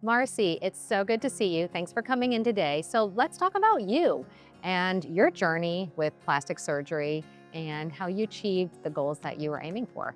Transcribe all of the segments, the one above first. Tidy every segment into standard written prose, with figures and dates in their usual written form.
Marcy, it's so good to see you. Thanks for coming in today. So let's talk about you and your journey with plastic surgery and how you achieved the goals that you were aiming for.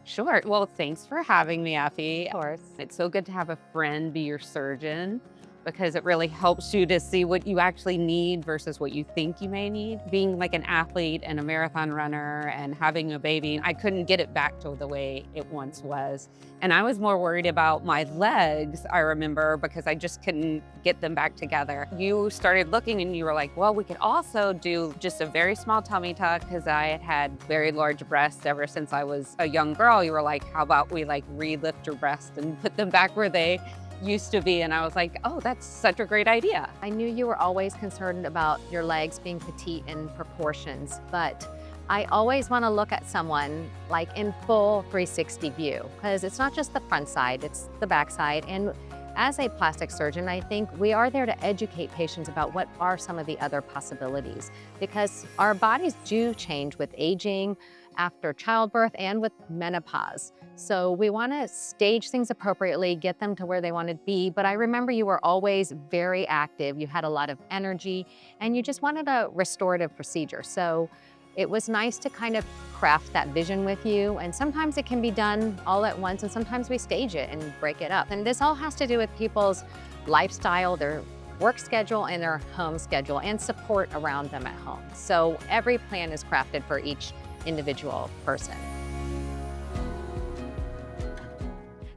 Sure. Well, thanks for having me, Effie. Of course. It's so good to have a friend be your surgeon because it really helps you to see what you actually need versus what you think you may need. Being like an athlete and a marathon runner and having a baby, I couldn't get it back to the way it once was. And I was more worried about my legs, I remember, because I just couldn't get them back together. You started looking and you were like, well, we could also do just a very small tummy tuck because I had had very large breasts ever since I was a young girl. You were like, how about we like re-lift your breasts and put them back where they used to be. And I was like, oh, that's such a great idea. I knew you were always concerned about your legs being petite in proportions, but I always want to look at someone like in full 360 view because it's not just the front side, it's the back side. And as a plastic surgeon, I think we are there to educate patients about what are some of the other possibilities because our bodies do change with aging, after childbirth, and with menopause. So we want to stage things appropriately, get them to where they want to be. But I remember you were always very active. You had a lot of energy and you just wanted a restorative procedure. So it was nice to kind of craft that vision with you. And sometimes it can be done all at once and sometimes we stage it and break it up. And this all has to do with people's lifestyle, their work schedule and their home schedule and support around them at home. So every plan is crafted for each individual person.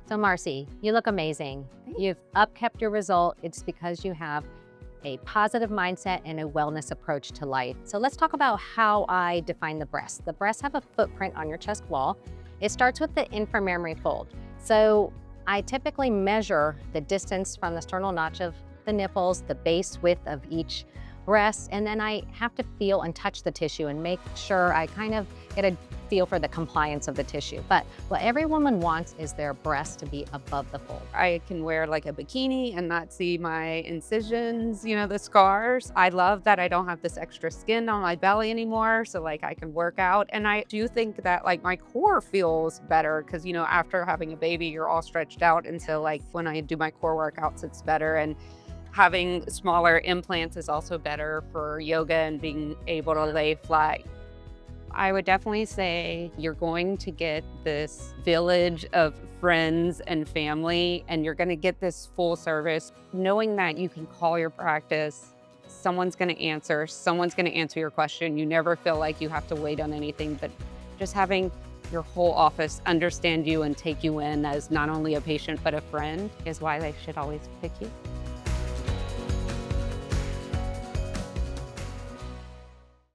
So Marcy, you look amazing. You've upkept your result. It's because you have a positive mindset and a wellness approach to life. So let's talk about how I define the breasts. The breasts have a footprint on your chest wall. It starts with the inframammary fold. So I typically measure the distance from the sternal notch of the nipples, the base width of each breast, and then I have to feel and touch the tissue and make sure I kind of get a feel for the compliance of the tissue. But what every woman wants is their breast to be above the fold. I can wear like a bikini and not see my incisions, the scars. I love that I don't have this extra skin on my belly anymore. So like I can work out. And I do think that like my core feels better because, after having a baby, you're all stretched out. And so like when I do my core workouts, it's better. And having smaller implants is also better for yoga and being able to lay flat. I would definitely say you're going to get this village of friends and family, and you're going to get this full service, knowing that you can call your practice. Someone's going to answer your question. You never feel like you have to wait on anything, but just having your whole office understand you and take you in as not only a patient, but a friend is why they should always pick you.